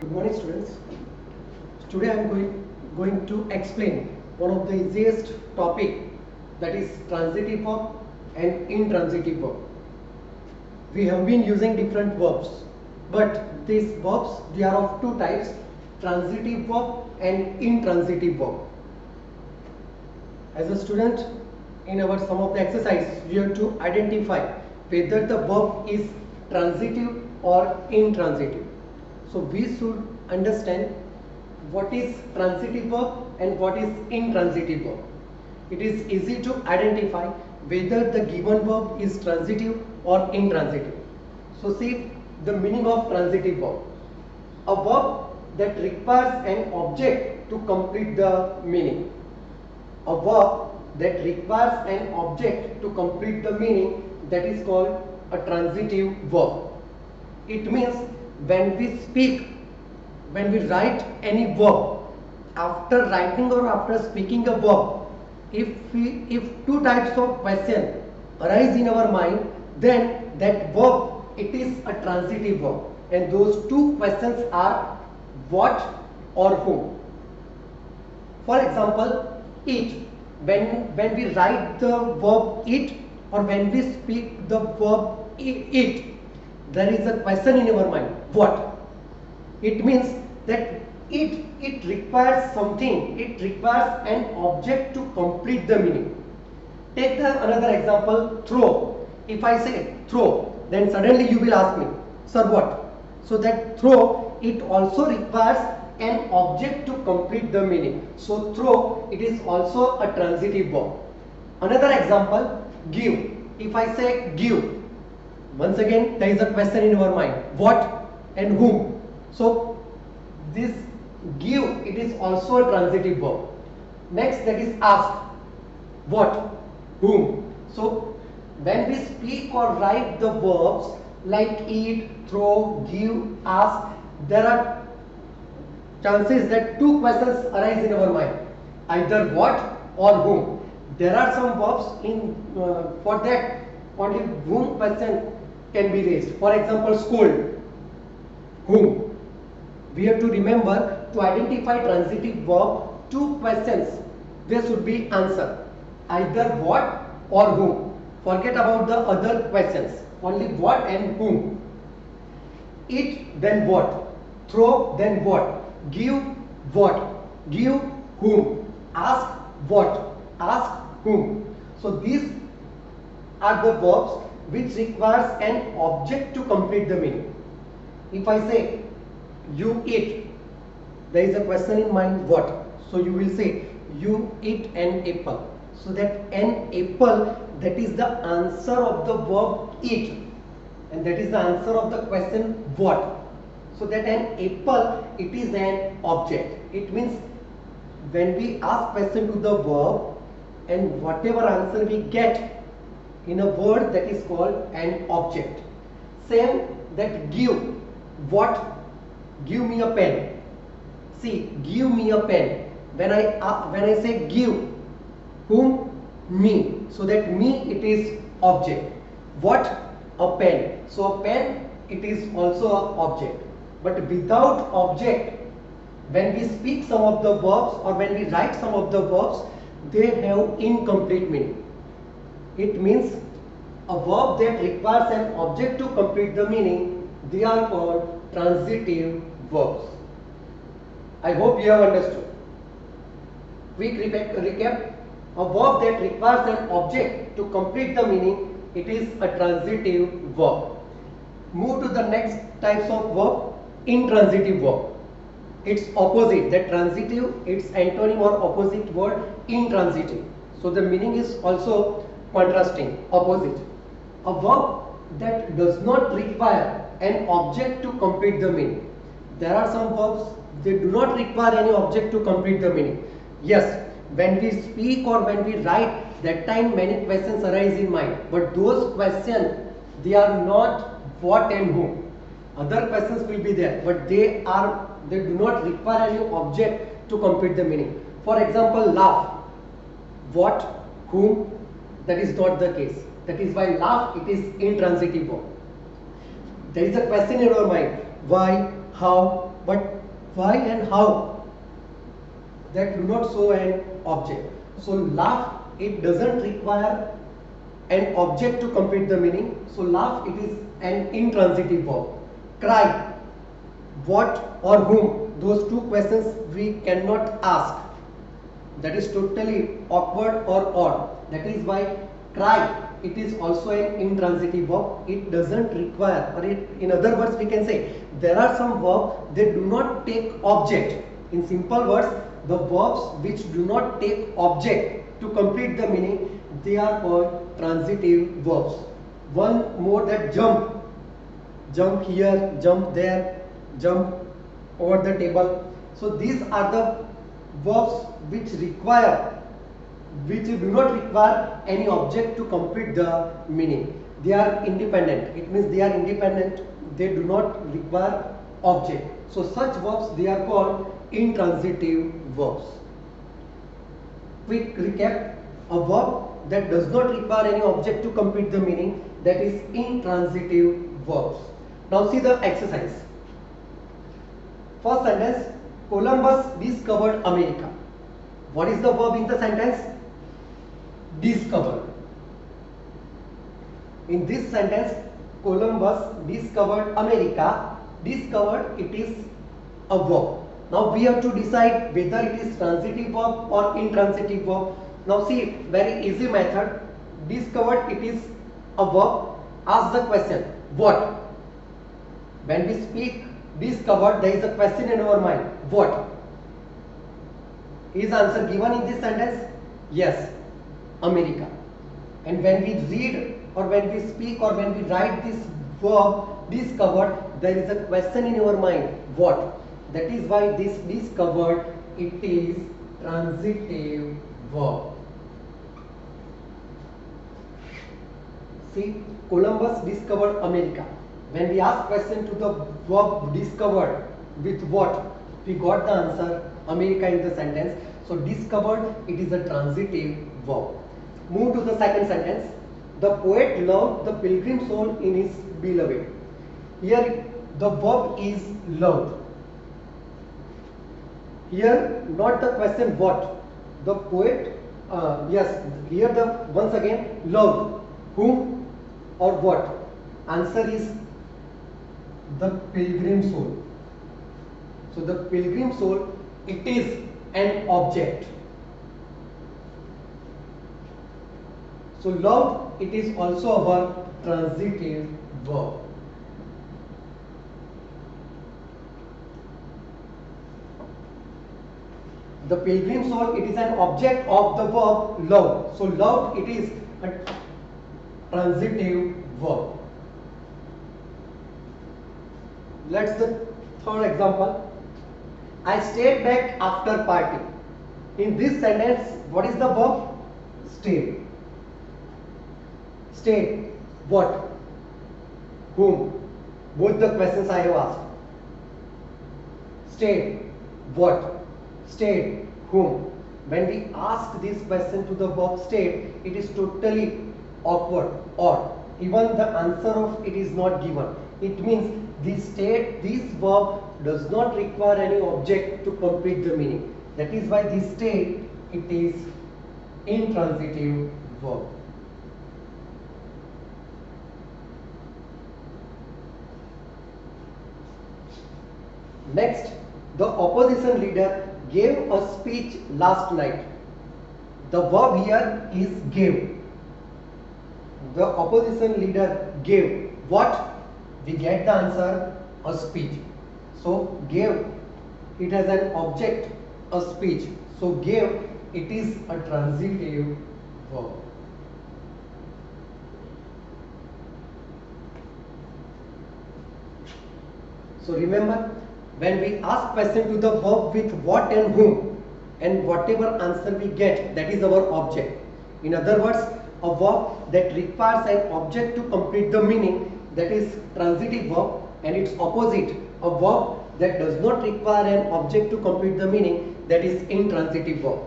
Good morning, students. Today I am going to explain one of the easiest topic, that is transitive verb and intransitive verb. We have been using different verbs, but these verbs, they are of two types, transitive verb and intransitive verb. As a student, in our some of the exercise, we have to identify whether the verb is transitive or intransitive. So we should understand what is transitive verb and what is intransitive verb. It is easy to identify whether the given verb is transitive or intransitive. So see the meaning of transitive verb. A verb that requires an object to complete the meaning. A verb that requires an object to complete the meaning, that is called a transitive verb. It means when we speak, when we write any verb, after writing or after speaking a verb, if two types of question arise in our mind, then that verb, it is a transitive verb, and those two questions are what or whom. For example, eat. When we write the verb eat or when we speak the verb eat, there is a question in our mind, what? It means that it requires something, it requires an object to complete the meaning. Take another example, throw. If I say throw, then suddenly you will ask me, sir, what? So that throw, it also requires an object to complete the meaning. So throw, it is also a transitive verb. Another example, give. If I say give, once again there is a question in our mind, what and whom. So this give, it is also a transitive verb. Next, that is ask. What? Whom? So when we speak or write the verbs like eat, throw, give, ask, there are chances that two questions arise in our mind, either what or whom. There are some verbs in for that only whom question can be raised. For example, scold, whom. We have to remember, to identify transitive verb, two questions, there should be answer, either what or whom. Forget about the other questions, only what and whom. Eat, then what? Throw, then what? Give, what? Give, whom? Ask, what? Ask, whom? So these are the verbs which requires an object to complete the meaning. If I say you eat, there is a question in mind, what? So you will say you eat an apple. So that an apple, that is the answer of the verb eat, and that is the answer of the question what. So that an apple, it is an object. It means when we ask question to the verb and whatever answer we get in a word, that is called an object. Same, that give, what? Give me a pen. See, give me a pen. When I say give, whom? Me. So that me, it is object. What? A pen. So a pen, it is also an object. But without object, when we speak some of the verbs or when we write some of the verbs, they have incomplete meaning. It means a verb that requires an object to complete the meaning, they are called transitive verbs. I hope you have understood. Quick recap. A verb that requires an object to complete the meaning, it is a transitive verb. Move to the next types of verb, intransitive verb. Its opposite, that transitive, its antonym or opposite word, intransitive. So the meaning is also contrasting, opposite. A verb that does not require an object to complete the meaning. There are some verbs, they do not require any object to complete the meaning. Yes, when we speak or when we write, that time many questions arise in mind, but those questions, they are not what and whom. Other questions will be there, but they do not require any object to complete the meaning. For example, laugh, what, whom, that is not the case. That is why laugh, it is intransitive verb. There is a question in our mind, why, how, but why and how that do not show an object. So laugh, it doesn't require an object to complete the meaning. So laugh, it is an intransitive verb. Cry, what or whom, those two questions we cannot ask. That is totally awkward or odd. That is why cry, it is also an intransitive verb. It doesn't require, or in other words we can say, there are some verbs that do not take object. In simple words, the verbs which do not take object to complete the meaning, they are called transitive verbs. One more, that jump. Jump here, jump there, jump over the table. So these are the verbs which do not require any object to complete the meaning. They are independent. It means they are independent. They do not require object. So such verbs, they are called intransitive verbs. Quick recap: a verb that does not require any object to complete the meaning, that is intransitive verbs. Now see the exercise. First sentence, Columbus discovered America. What is the verb in the sentence? Discovered. In this sentence, Columbus discovered America. Discovered, it is a verb. Now we have to decide whether it is transitive verb or intransitive verb. Now see, very easy method. Discovered, it is a verb. Ask the question, what? When we speak discovered, there is a question in our mind, what? Is answer given in this sentence? Yes, America. And when we read or when we speak or when we write this verb discovered, there is a question in your mind, what? That is why this discovered, it is transitive verb. See, Columbus discovered America. When we ask question to the verb discovered with what, we got the answer America in the sentence. So discovered, it is a transitive verb. Move to the second sentence. The poet loved the pilgrim soul in his beloved. Here the verb is loved. Here not the question what. The poet, yes, here the once again loved. Whom or what? Answer is the pilgrim soul. So the pilgrim soul, it is an object. So loved, it is also a transitive verb. The pilgrim soul, it is an object of the verb love. So loved, it is a transitive verb. Let's the third example. I stayed back after party. In this sentence, what is the verb? Stayed. Stayed. What? Whom? Both the questions I have asked. Stayed. What? Stayed. Whom? When we ask this question to the verb stayed, it is totally awkward, odd. Even the answer of it is not given. It means this verb does not require any object to complete the meaning. That is why this state, it is intransitive verb. Next, the opposition leader gave a speech last night. The verb here is gave. The opposition leader gave what? We get the answer, a speech. So gave, it has an object, a speech. So gave, it is a transitive verb. So remember, when we ask question to the verb with what and whom, and whatever answer we get, that is our object. In other words, a verb that requires an object to complete the meaning, that is transitive verb, and its opposite, a verb that does not require an object to complete the meaning, that is intransitive verb.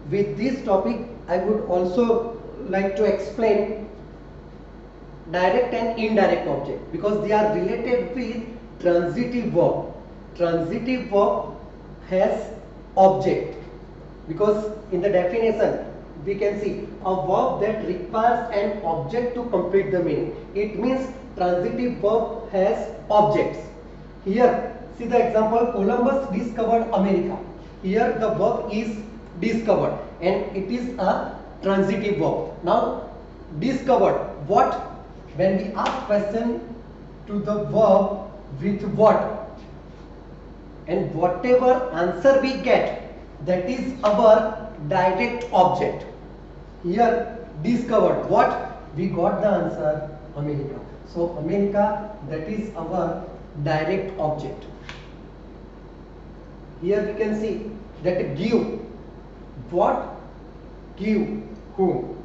With this topic, I would also like to explain direct and indirect object, because they are related with transitive verb. transitive verb has object, because in the definition we can see a verb that requires an object to complete the meaning. It means transitive verb has objects. Here see the example, Columbus discovered America. Here the verb is discovered and it is a transitive verb. Now discovered what? When we ask question to the verb with what, and whatever answer we get, that is our direct object. Here discovered what? We got the answer America. So America, that is our direct object. Here we can see that give what, give whom.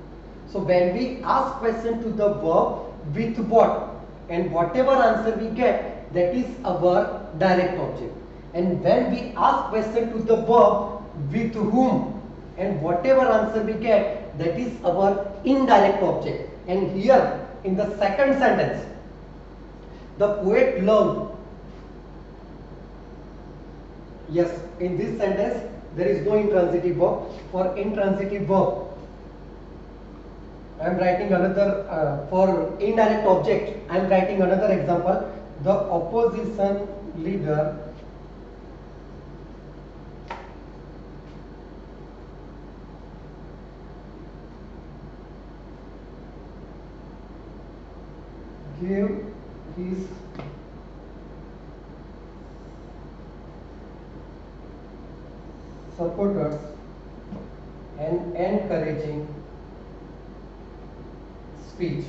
So when we ask question to the verb with what, and whatever answer we get, that is our direct object. And when we ask question to the verb with whom, and whatever answer we get, that is our indirect object. And here in the second sentence, the poet learned. Yes, in this sentence there is no intransitive verb. For intransitive verb, I am writing another, for indirect object, I am writing another example. The opposition leader gave his supporters an encouraging speech.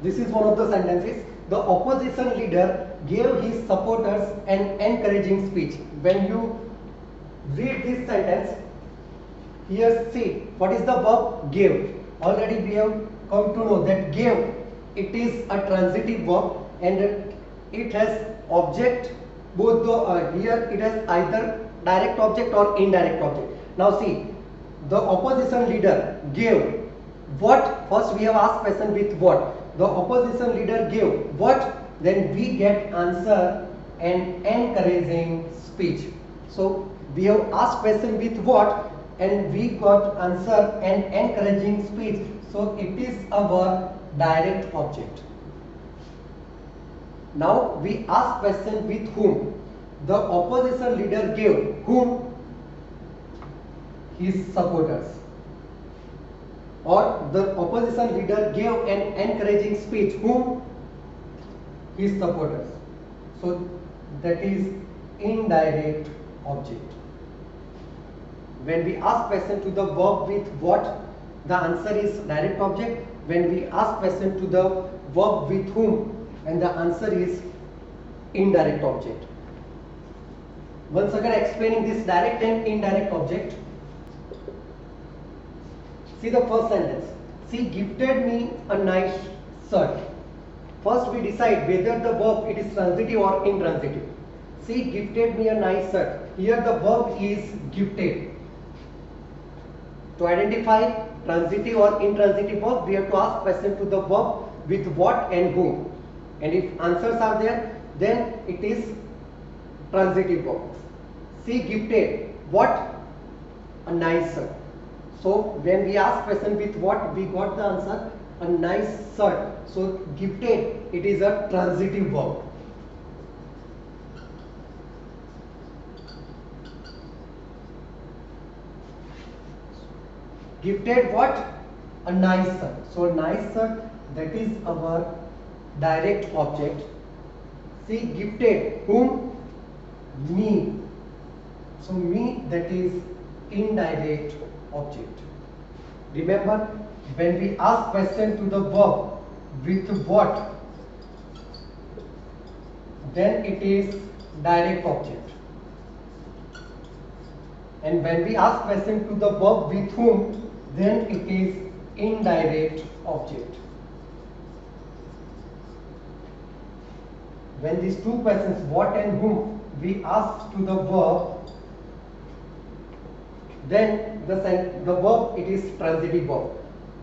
This is one of the sentences. The opposition leader gave his supporters an encouraging speech. When you read this sentence, here see what is the verb gave. Already we have come to know that gave, it is a transitive verb and it has object. Both the here it has either direct object or indirect object. Now see, the opposition leader gave what? First we have asked question with what. The opposition leader gave what? Then we get answer an encouraging speech. So we have asked question with what and we got answer an encouraging speech. So it is our direct object. Now we ask question with whom. The opposition leader gave whom? His supporters. Or the opposition leader gave an encouraging speech whom? His supporters. So that is indirect object. When we ask question to the verb with what, the answer is direct object. When we ask question to the verb with whom, and the answer is indirect object. Once again explaining this direct and indirect object. See the first sentence. She gifted me a nice shirt. First we decide whether the verb it is transitive or intransitive. She gifted me a nice shirt. Here the verb is gifted. To identify transitive or intransitive verb, we have to ask question to the verb with what and whom. And if answers are there, then it is transitive verb. She gifted what? A nice shirt. So when we ask question with what, we got the answer a nice shirt. So gifted, it is a transitive verb. Gifted what? A nice shirt. So nice shirt, that is our direct object. See gifted whom? Me. So me, that is indirect object. Remember, when we ask question to the verb with what, then it is direct object. And when we ask question to the verb with whom, then it is indirect object. When these two questions, what and whom, we ask to the verb, then the verb, it is transitive verb.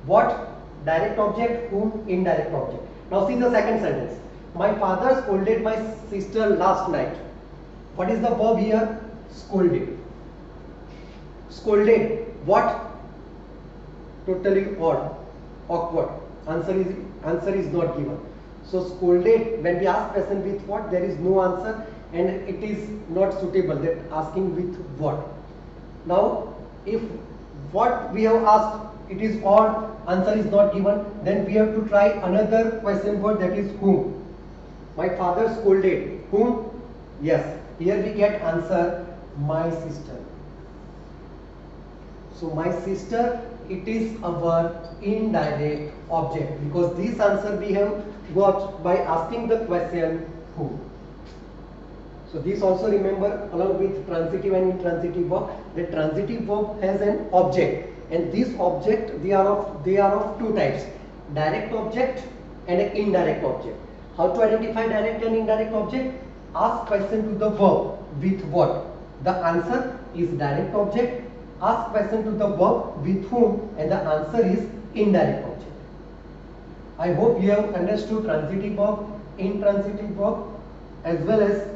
What? Direct object, whom? Indirect object. Now see the second sentence. My father scolded my sister last night. What is the verb here? Scolded. Scolded. What? Totally odd, awkward. Answer is not given. So scolded, when we ask question with what, there is no answer, and it is not suitable that asking with what. Now, if what we have asked it is odd, answer is not given, then we have to try another question word, that is whom. My father scolded whom? Yes, here we get answer my sister. So my sister, it is our indirect object, because this answer we have got by asking the question who. So this also remember, along with transitive and intransitive verb, the transitive verb has an object, and this object they are of two types: direct object and an indirect object. How to identify direct and indirect object? Ask question to the verb with what? The answer is direct object. Ask question to the verb with whom, and the answer is indirect object. I hope you have understood transitive verb, intransitive verb, as well as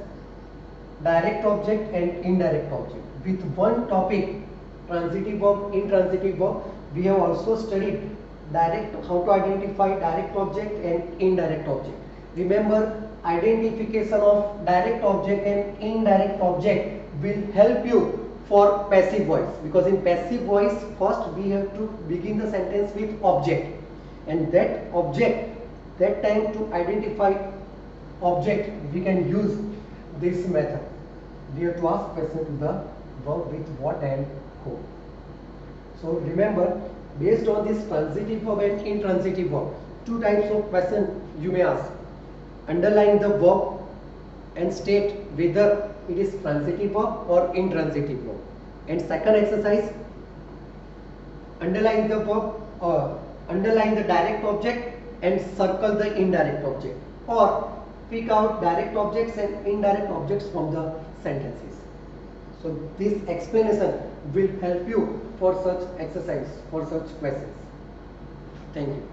direct object and indirect object. With one topic, transitive verb, intransitive verb, we have also studied how to identify direct object and indirect object. Remember, identification of direct object and indirect object will help you for passive voice, because in passive voice first we have to begin the sentence with object, and that object, that time to identify object we can use this method. We have to ask question to the verb with what and who. So remember, based on this transitive verb and intransitive verb, two types of question you may ask. Underline the verb and state whether it is transitive verb or intransitive verb. And second exercise, underline the verb or underline the direct object and circle the indirect object, or pick out direct objects and indirect objects from the sentences. So this explanation will help you for such exercise, for such questions. Thank you.